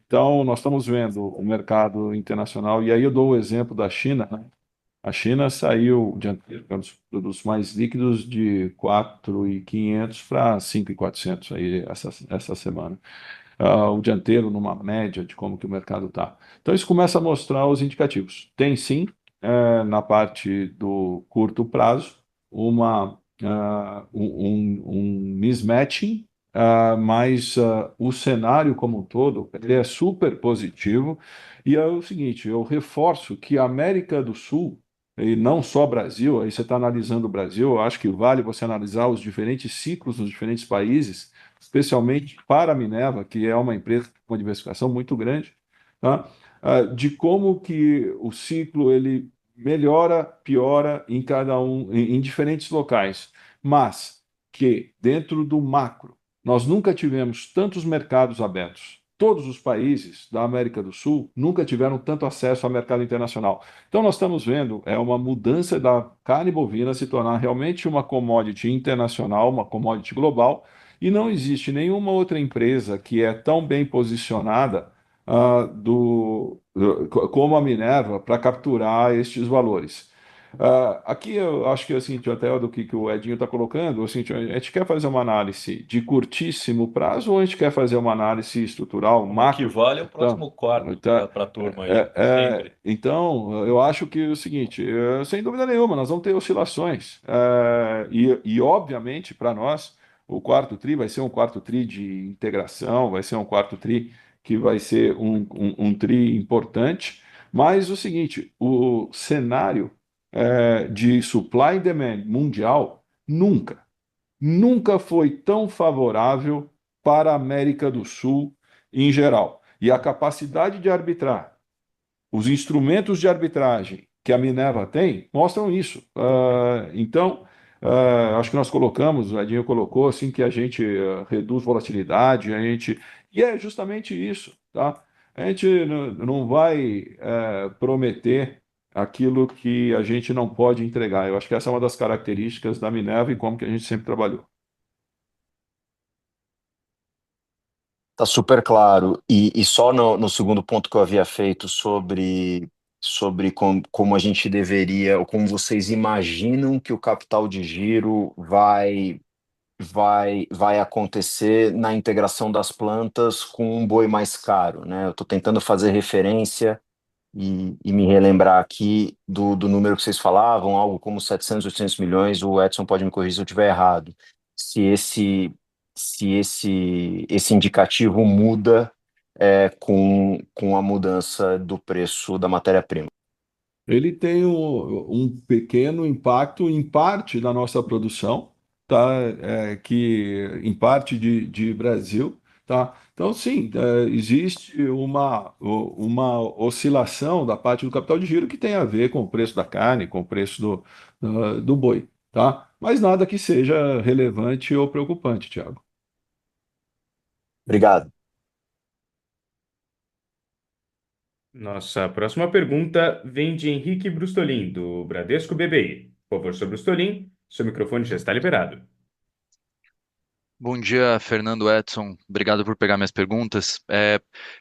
Então, nós estamos vendo o mercado internacional, e aí eu dou o exemplo da China, né? A China saiu dianteiro, que é um dos produtos mais líquidos, de 4.500 para 5.400 aí essa semana. O dianteiro numa média de como que o mercado está. Então, isso começa a mostrar os indicativos. Tem sim, na parte do curto prazo, um mismatching, mas o cenário como um todo ele é super positivo. E é o seguinte, eu reforço que a América do Sul, e não só Brasil, aí você está analisando o Brasil, eu acho que vale você analisar os diferentes ciclos nos diferentes países, especialmente para a Minerva, que é uma empresa com uma diversificação muito grande, tá? De como que o ciclo ele melhora, piora em cada um, em diferentes locais, mas que dentro do macro nós nunca tivemos tantos mercados abertos. Todos os países da América do Sul nunca tiveram tanto acesso ao mercado internacional. Então, nós estamos vendo uma mudança da carne bovina se tornar realmente uma commodity internacional, uma commodity global, e não existe nenhuma outra empresa que é tão bem posicionada como a Minerva para capturar estes valores. Aqui eu acho que assim, até do que o Edinho está colocando, assim, a gente quer fazer uma análise de curtíssimo prazo ou a gente quer fazer uma análise estrutural, macro? O que vale é o próximo quarto para a turma aí, sempre. Então, eu acho que é o seguinte, sem dúvida nenhuma, nós vamos ter oscilações. E obviamente, para nós, o quarto tri vai ser um quarto tri de integração, vai ser um quarto tri que vai ser um tri importante. Mas o seguinte, o cenário de supply and demand mundial nunca foi tão favorável para a América do Sul em geral. e a capacidade de arbitrar, os instrumentos de arbitragem que a Minerva tem mostram isso. Então, acho que nós colocamos, o Edinho colocou, assim, que a gente reduz volatilidade, e é justamente isso, tá? A gente não vai prometer aquilo que a gente não pode entregar. Eu acho que essa é uma das características da Minerva e como que a gente sempre trabalhou. Tá super claro. E só no segundo ponto que eu havia feito sobre como a gente deveria, ou como vocês imaginam que o capital de giro vai acontecer na integração das plantas com um boi mais caro, né? Eu estou tentando fazer referência e me relembrar aqui do número que vocês falavam, algo como 700, 800 milhões, o Edson pode me corrigir se eu estiver errado. Se esse indicativo muda com a mudança do preço da matéria-prima. Ele tem um pequeno impacto em parte da nossa produção, tá? Que em parte de Brasil, tá? Então, sim, existe uma oscilação da parte do capital de giro que tem a ver com o preço da carne, com o preço do boi, tá? Mas nada que seja relevante ou preocupante, Thiago. Obrigado. Nossa próxima pergunta vem de Henrique Brustolin, do Bradesco BBI. Por favor, Sr. Brustolin, seu microfone já está liberado. Bom dia, Fernando, Edson. Obrigado por pegar minhas perguntas.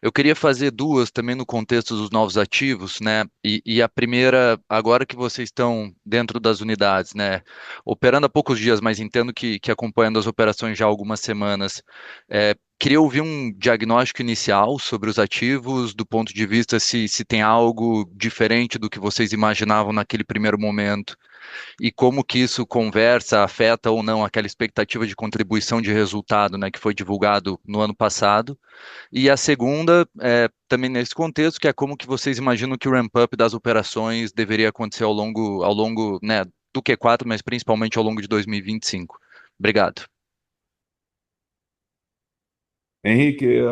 Eu queria fazer duas também no contexto dos novos ativos, né? E a primeira, agora que vocês estão dentro das unidades, né? Operando há poucos dias, mas entendo que acompanhando as operações já há algumas semanas. Queria ouvir um diagnóstico inicial sobre os ativos, do ponto de vista se tem algo diferente do que vocês imaginavam naquele primeiro momento e como que isso conversa, afeta ou não aquela expectativa de contribuição de resultado, né, que foi divulgado no ano passado. E a segunda, também nesse contexto, que é como que vocês imaginam que o ramp-up das operações deveria acontecer ao longo, né, do Q4, mas principalmente ao longo de 2025. Obrigado. Henrique,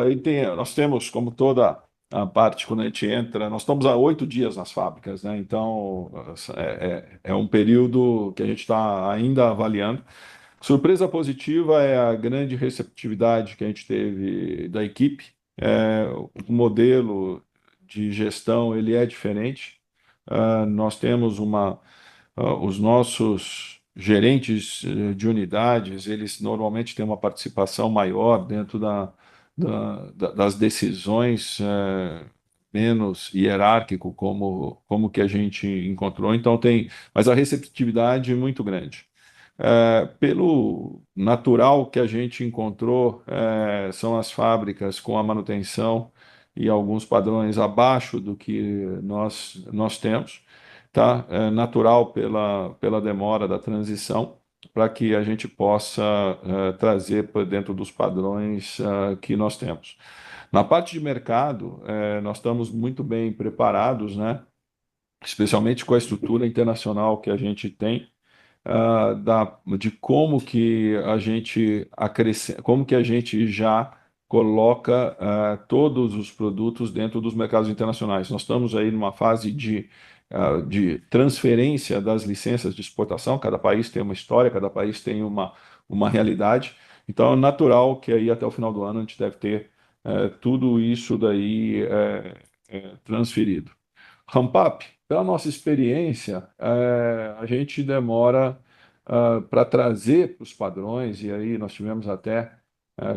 nós temos, como toda a parte, quando a gente entra, nós estamos há 8 dias nas fábricas, né? Então, é um período que a gente está ainda avaliando. Surpresa positiva é a grande receptividade que a gente teve da equipe. O modelo de gestão, ele é diferente. Nós temos os nossos gerentes de unidades, eles normalmente têm uma participação maior dentro das decisões, menos hierárquico, como que a gente encontrou. Então mas a receptividade é muito grande. Pelo natural que a gente encontrou, são as fábricas com a manutenção e alguns padrões abaixo do que nós temos, tá? É natural pela demora da transição, para que a gente possa trazer para dentro dos padrões que nós temos. Na parte de mercado, nós estamos muito bem preparados, né? Especialmente com a estrutura internacional que a gente tem, de como que a gente como que a gente já coloca todos os produtos dentro dos mercados internacionais. Nós estamos aí numa fase de transferência das licenças de exportação. Cada país tem uma história, cada país tem uma realidade. Então, é natural que aí até o final do ano a gente deve ter tudo isso daí transferido. Ramp-up, pela nossa experiência, a gente demora para trazer para os padrões, e aí nós tivemos até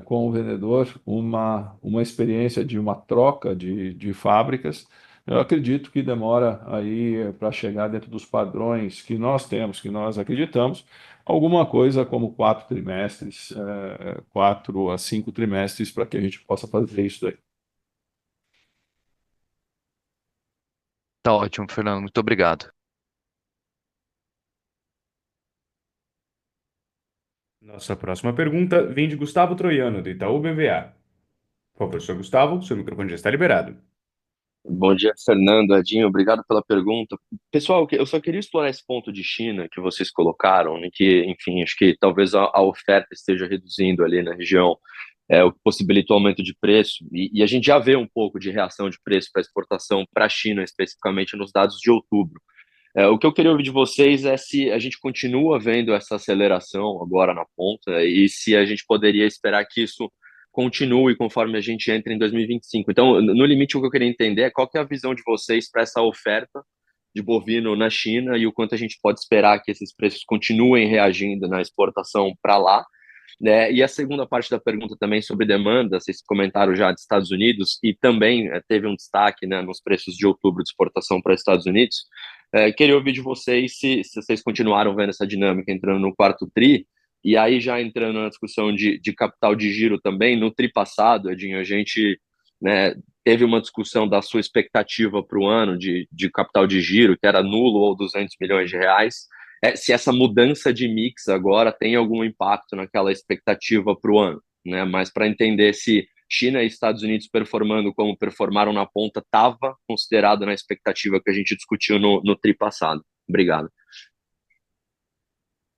com o vendedor uma experiência de uma troca de fábricas. Eu acredito que demora aí para chegar dentro dos padrões que nós temos, que nós acreditamos, alguma coisa como 4 trimestres, 4 a 5 trimestres, para que a gente possa fazer isso daí. Tá ótimo, Fernando. Muito obrigado. Nossa próxima pergunta vem de Gustavo Troiano, do Itaú BBA. Por favor, Sr. Gustavo, seu microfone já está liberado. Bom dia, Fernando, Edinho, obrigado pela pergunta. Pessoal, eu só queria explorar esse ponto de China que vocês colocaram, né, que, enfim, acho que talvez a oferta esteja reduzindo ali na região. o que possibilita o aumento de preço, e a gente já vê um pouco de reação de preço para exportação para a China, especificamente nos dados de outubro. O que eu queria ouvir de vocês é se a gente continua vendo essa aceleração agora na ponta e se a gente poderia esperar que isso continue conforme a gente entra em 2025. Então, no limite, o que eu queria entender é qual que é a visão de vocês para essa oferta de bovino na China e o quanto a gente pode esperar que esses preços continuem reagindo na exportação para lá, né? E a segunda parte da pergunta também sobre demanda, vocês comentaram já dos Estados Unidos e também teve um destaque, né, nos preços de outubro de exportação para os Estados Unidos. Queria ouvir de vocês se vocês continuaram vendo essa dinâmica entrando no quarto TRI, e aí já entrando na discussão de capital de giro também, no TRI passado, Edinho, a gente, né, teve uma discussão da sua expectativa para o ano de capital de giro, que era nulo ou 200 milhões de reais, se essa mudança de mix agora tem algum impacto naquela expectativa para o ano, né? Mas para entender se China e Estados Unidos performando como performaram na ponta estava considerado na expectativa que a gente discutiu no TRI passado. Obrigado.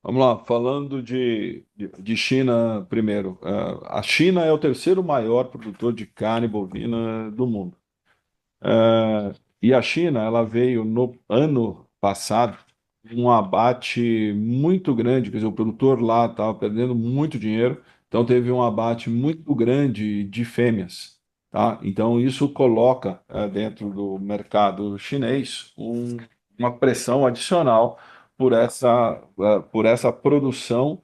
Vamos lá, falando de China primeiro. A China é o terceiro maior produtor de carne bovina do mundo. E a China, ela veio no ano passado um abate muito grande, quer dizer, o produtor lá estava perdendo muito dinheiro, então teve um abate muito grande de fêmeas, tá? Então isso coloca dentro do mercado chinês uma pressão adicional por essa produção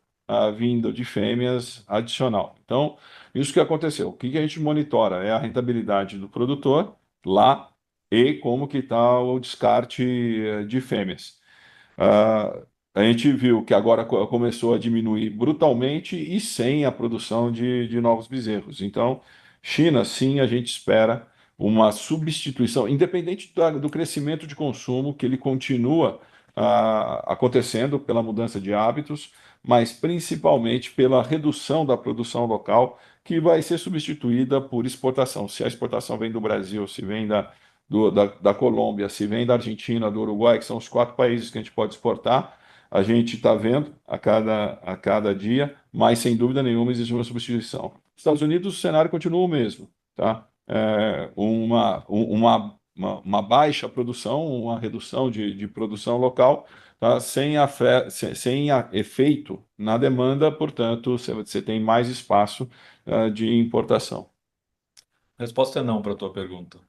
vinda de fêmeas adicional. Então, isso que aconteceu. O que que a gente monitora? É a rentabilidade do produtor lá e como que está o descarte de fêmeas. Ah, a gente viu que agora começou a diminuir brutalmente e sem a produção de novos bezerros. Então, China, sim, a gente espera uma substituição, independente do crescimento de consumo, que ele continua acontecendo pela mudança de hábitos, mas principalmente pela redução da produção local, que vai ser substituída por exportação. Se a exportação vem do Brasil, se vem da Colômbia, se vem da Argentina, do Uruguai, que são os 4 países que a gente pode exportar, a gente está vendo a cada dia, mas sem dúvida nenhuma existe uma substituição. Estados Unidos, o cenário continua o mesmo, tá? Uma baixa produção, uma redução de produção local, tá? Sem efeito na demanda, portanto, você tem mais espaço de importação. A resposta é não para a tua pergunta,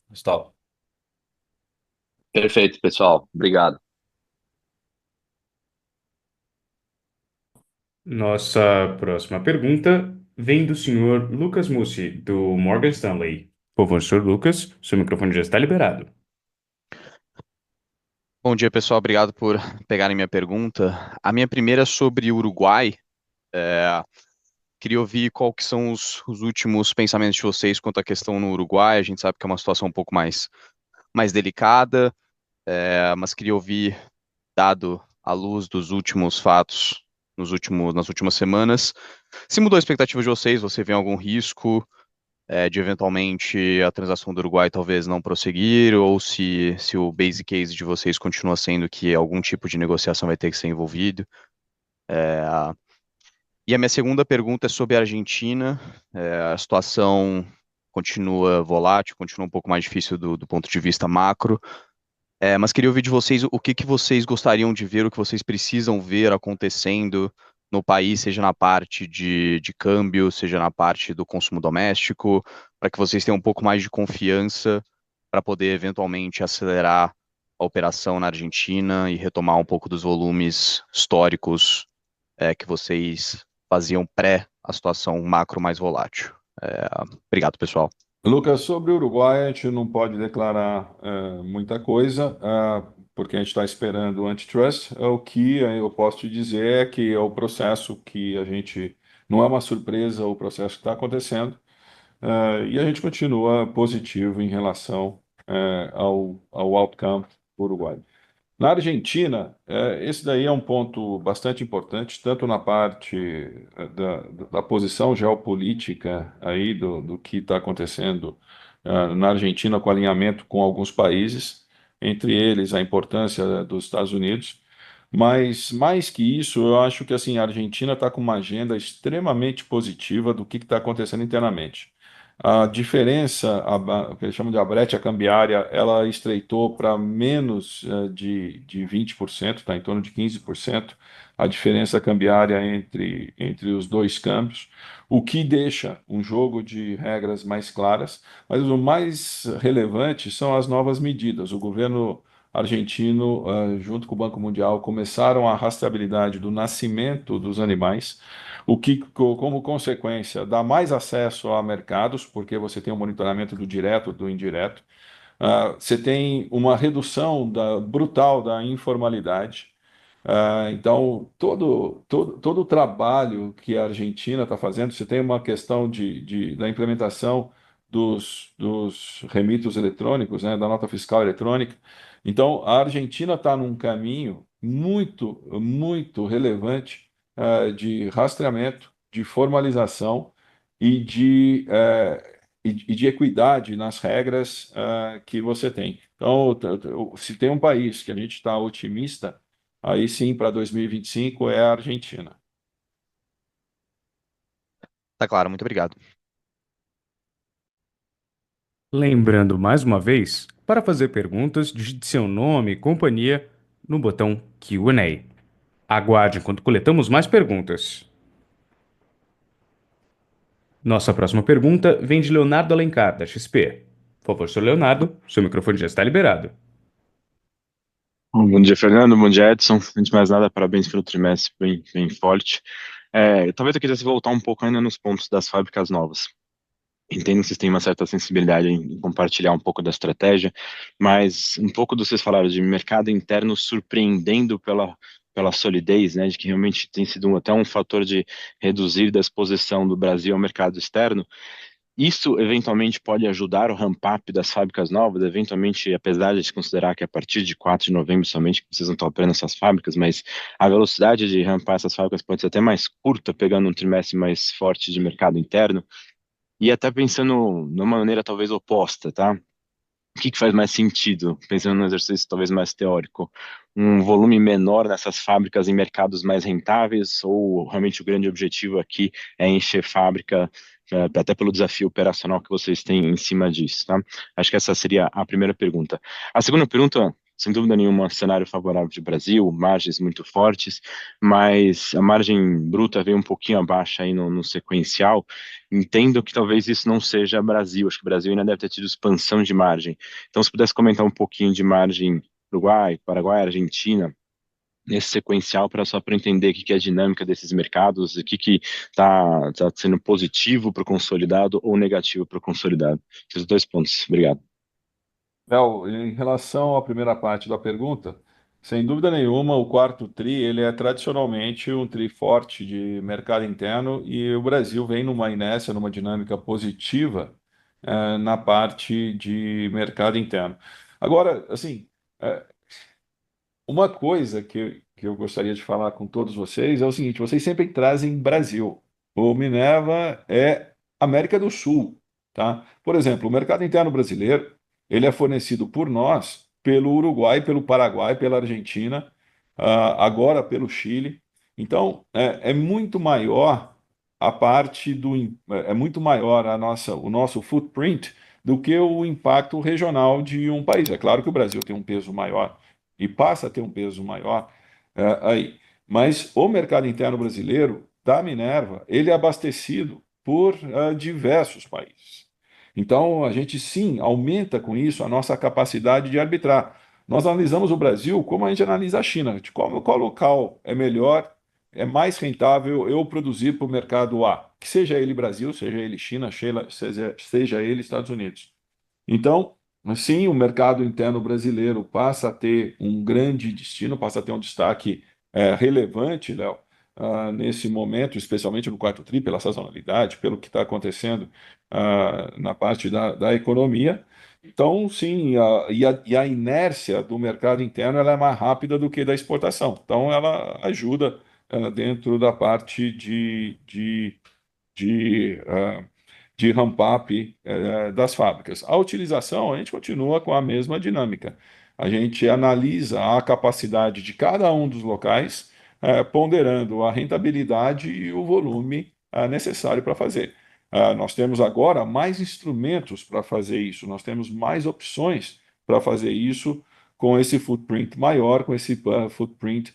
Gustavo. Perfeito, pessoal. Obrigado. Nossa próxima pergunta vem do senhor Lucas Mussi, do Morgan Stanley. Por favor, senhor Lucas, seu microfone já está liberado. Bom dia, pessoal. Obrigado por pegarem minha pergunta. A minha primeira é sobre o Uruguai. Queria ouvir qual que são os últimos pensamentos de vocês quanto à questão no Uruguai. A gente sabe que é uma situação um pouco mais delicada, mas queria ouvir, dado à luz dos últimos fatos nas últimas semanas, se mudou a expectativa de vocês, você vê algum risco de eventualmente a transação do Uruguai talvez não prosseguir, ou se o basic case de vocês continua sendo que algum tipo de negociação vai ter que ser envolvido. E a minha segunda pergunta é sobre a Argentina. A situação continua volátil, continua um pouco mais difícil do ponto de vista macro, mas queria ouvir de vocês o que vocês gostariam de ver, o que vocês precisam ver acontecendo no país, seja na parte de câmbio, seja na parte do consumo doméstico, para que vocês tenham um pouco mais de confiança para poder eventualmente acelerar a operação na Argentina e retomar um pouco dos volumes históricos que vocês faziam pré a situação macro mais volátil. Obrigado, pessoal. Lucas, sobre o Uruguai, a gente não pode declarar muita coisa, porque a gente está esperando o antitrust. O que eu posso te dizer é que é o processo que a gente. Não é uma surpresa o processo que está acontecendo, e a gente continua positivo em relação ao outcome do Uruguai. Na Argentina, esse daí é um ponto bastante importante, tanto na parte da posição geopolítica aí do que está acontecendo na Argentina com alinhamento com alguns países, entre eles a importância dos Estados Unidos, Mas mais que isso, eu acho que assim, a Argentina está com uma agenda extremamente positiva do que está acontecendo internamente. A diferença, o que eles chamam de a brecha cambiária, ela estreitou para menos de 20%, está em torno de 15%, a diferença cambiária entre os dois câmbios, o que deixa um jogo de regras mais claras, mas o mais relevante são as novas medidas. O governo argentino, junto com o Banco Mundial, começaram a rastreabilidade do nascimento dos animais, o que, como consequência, dá mais acesso a mercados, porque você tem o monitoramento do direto, do indireto. Você tem uma redução brutal da informalidade. Então, todo o trabalho que a Argentina está fazendo, você tem uma questão da implementação dos remitos eletrônicos, né, da nota fiscal eletrônica. Então, a Argentina está num caminho muito, muito relevante, de rastreamento, de formalização e de equidade nas regras, que você tem. Então, se tem um país que a gente está otimista, aí sim, para 2025 é a Argentina. Tá claro, muito obrigado. Lembrando mais uma vez, para fazer perguntas, digite seu nome e companhia no botão Q&A. Aguarde enquanto coletamos mais perguntas. Nossa próxima pergunta vem de Leonardo Alencar, da XP. Por favor, Sr. Leonardo, seu microfone já está liberado. Bom dia, Fernando. Bom dia, Edson. Antes de mais nada, parabéns pelo trimestre bem forte. Talvez eu quisesse voltar um pouco ainda nos pontos das fábricas novas. Entendo que vocês têm uma certa sensibilidade em compartilhar um pouco da estratégia, mas um pouco do que vocês falaram de mercado interno surpreendendo pela solidez, né, de que realmente tem sido até um fator de reduzir da exposição do Brasil ao mercado externo. Isso eventualmente pode ajudar o ramp-up das fábricas novas, eventualmente, apesar de se considerar que é a partir de 4 de novembro somente que vocês não estão operando essas fábricas, mas a velocidade de rampar essas fábricas pode ser até mais curta, pegando um trimestre mais forte de mercado interno, e até pensando numa maneira talvez oposta, tá? O que faz mais sentido, pensando no exercício talvez mais teórico? Um volume menor nessas fábricas em mercados mais rentáveis, ou realmente o grande objetivo aqui é encher fábrica, até pelo desafio operacional que vocês têm em cima disso, tá? Acho que essa seria a primeira pergunta. A segunda pergunta, sem dúvida nenhuma, cenário favorável de Brasil, margens muito fortes, mas a margem bruta veio um pouquinho abaixo aí no sequencial. Entendo que talvez isso não seja Brasil, acho que o Brasil ainda deve ter tido expansão de margem. Então, se pudesse comentar um pouquinho de margem Uruguai, Paraguai, Argentina, nesse sequencial, só para entender o que é a dinâmica desses mercados, o que tá sendo positivo para o consolidado ou negativo para o consolidado. Esses dois pontos. Obrigado. Léo, em relação à primeira parte da pergunta, sem dúvida nenhuma, o quarto TRI ele é tradicionalmente um TRI forte de mercado interno e o Brasil vem numa inércia, numa dinâmica positiva, na parte de mercado interno. Agora, assim, eh, uma coisa que eu gostaria de falar com todos vocês é o seguinte: vocês sempre trazem Brasil. O Minerva é América do Sul, tá? Por exemplo, o mercado interno brasileiro, ele é fornecido por nós, pelo Uruguai, pelo Paraguai, pela Argentina, agora pelo Chile. Então, é muito maior a parte é muito maior o nosso footprint do que o impacto regional de um país. É claro que o Brasil tem um peso maior e passa a ter um peso maior, aí. Mas o mercado interno brasileiro, da Minerva, ele é abastecido por diversos países. Então, a gente sim aumenta com isso a nossa capacidade de arbitrar. Nós analisamos o Brasil como a gente analisa a China, de qual local é melhor, é mais rentável eu produzir para o mercado A, que seja ele Brasil, seja ele China, seja ele Estados Unidos. Então, sim, o mercado interno brasileiro passa a ter um grande destino, passa a ter um destaque relevante, Léo, nesse momento, especialmente no quarto tri, pela sazonalidade, pelo que está acontecendo na parte da economia. Então, sim, a inércia do mercado interno ela é mais rápida do que da exportação. Então, ela ajuda dentro da parte de, ah, de ramp-up das fábricas. A utilização, a gente continua com a mesma dinâmica. A gente analisa a capacidade de cada um dos locais, ponderando a rentabilidade e o volume necessário para fazer. Nós temos agora mais instrumentos para fazer isso, nós temos mais opções para fazer isso com esse footprint maior, com esse footprint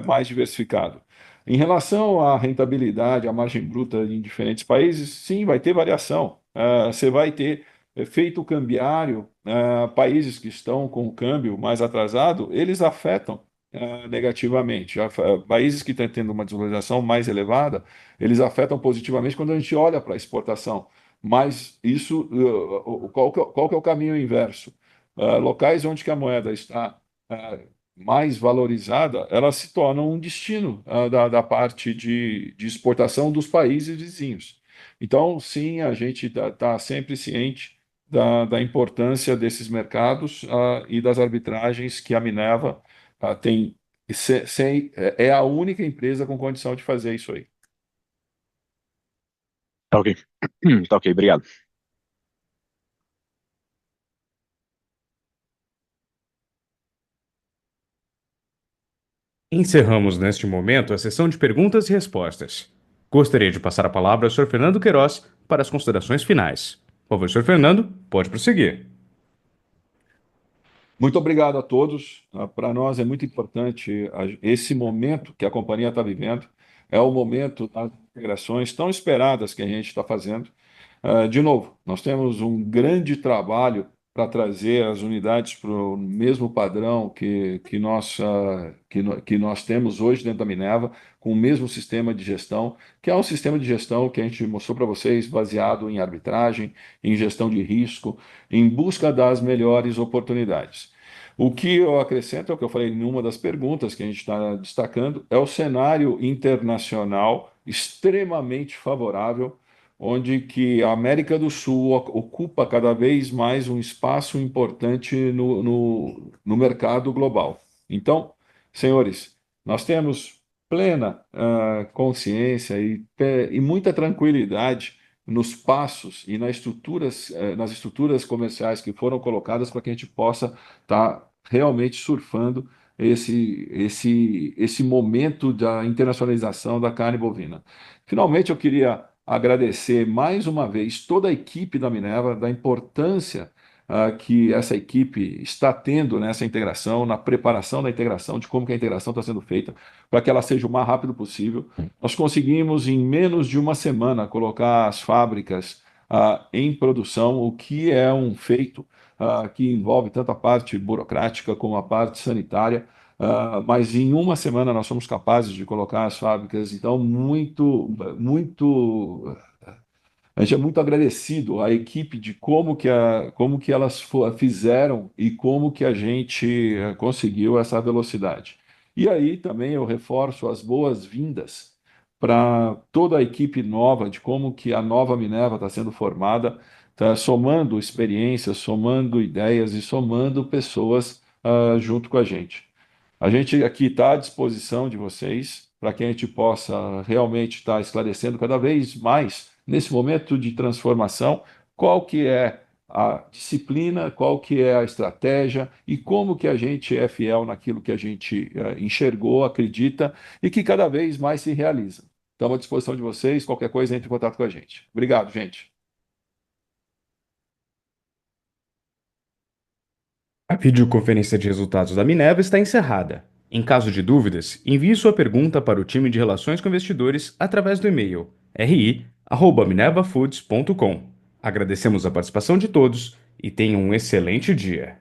mais diversificado. Em relação à rentabilidade, à margem bruta em diferentes países, sim, vai ter variação. Você vai ter efeito cambiário, países que estão com o câmbio mais atrasado, eles afetam negativamente. Países que estão tendo uma desvalorização mais elevada, eles afetam positivamente quando a gente olha para a exportação. Mas isso, qual que é o caminho inverso? Locais onde que a moeda está mais valorizada, ela se torna um destino da parte de exportação dos países vizinhos. Então, sim, a gente está sempre ciente da importância desses mercados e das arbitragens que a Minerva tem. É a única empresa com condição de fazer isso aí. Tá ok. Tá ok, obrigado. Encerramos neste momento a sessão de perguntas e respostas. Gostaria de passar a palavra ao Sr. Fernando Queiroz para as considerações finais. Por favor, Sr. Fernando, pode prosseguir. Muito obrigado a todos. Para nós é muito importante esse momento que a companhia está vivendo. É o momento das integrações tão esperadas que a gente está fazendo. De novo, nós temos um grande trabalho para trazer as unidades para o mesmo padrão que nós temos hoje dentro da Minerva, com o mesmo sistema de gestão, que é um sistema de gestão que a gente mostrou para vocês, baseado em arbitragem, em gestão de risco, em busca das melhores oportunidades. O que eu acrescento é o que eu falei em uma das perguntas que a gente está destacando, é o cenário internacional extremamente favorável, onde que a América do Sul ocupa cada vez mais um espaço importante no mercado global. Então, senhores, nós temos plena consciência e muita tranquilidade nos passos e nas estruturas comerciais que foram colocadas para que a gente possa estar realmente surfando esse momento da internacionalização da carne bovina. Finalmente, eu queria agradecer mais uma vez toda a equipe da Minerva, da importância que essa equipe está tendo nessa integração, na preparação da integração, de como que a integração está sendo feita, para que ela seja o mais rápido possível. Nós conseguimos, em menos de uma semana, colocar as fábricas em produção, o que é um feito que envolve tanto a parte burocrática como a parte sanitária. Mas em uma semana nós somos capazes de colocar as fábricas, então a gente é muito agradecido à equipe de como que elas fizeram e como que a gente conseguiu essa velocidade. E aí também eu reforço as boas-vindas para toda a equipe nova, de como que a nova Minerva está sendo formada, tá somando experiências, somando ideias e somando pessoas junto com a gente. A gente aqui está à disposição de vocês para que a gente possa realmente estar esclarecendo cada vez mais, nesse momento de transformação, qual que é a disciplina, qual que é a estratégia e como que a gente é fiel naquilo que a gente enxergou, acredita e que cada vez mais se realiza. Estamos à disposição de vocês, qualquer coisa entre em contato com a gente. Obrigado, gente. A videoconferência de resultados da Minerva está encerrada. Em caso de dúvidas, envie sua pergunta para o time de Relações com Investidores através do e-mail ri@minervafoods.com. Agradecemos a participação de todos e tenham um excelente dia.